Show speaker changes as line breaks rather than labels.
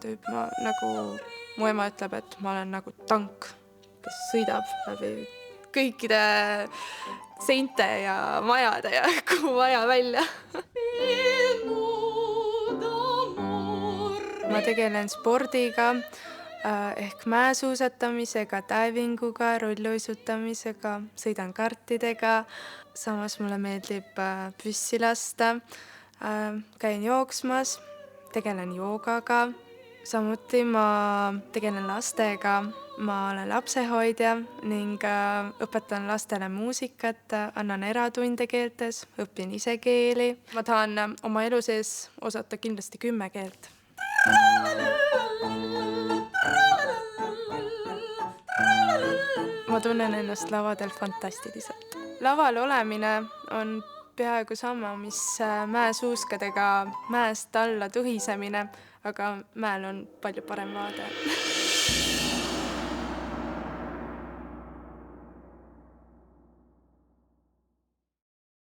tüüp, nagu mu ema ütleb, et ma olen nagu tank, kes sõidab läbi kõikide seinte ja majade ja kuhu vaja välja. Ma tegelen spordiga ehk mäesuusatamisega, divinguga, rulluisutamisega, sõidan kartidega, samas mulle meeldib püssi lasta, käin jooksmas, tegelen joogaga, samuti ma tegelen lastega, ma olen lapsehoidja ning õpetan lastele muusikat, annan eratunde keeltes, õpin ise keeli. Ma tahan oma elu sees osata kindlasti 10 keelt. Ma tunnen ennast lavadel fantastiliselt. Laval olemine on peaaegu sama, mis mäesuuskadega mäest alla tuhisemine, aga mäel on palju parem vaade.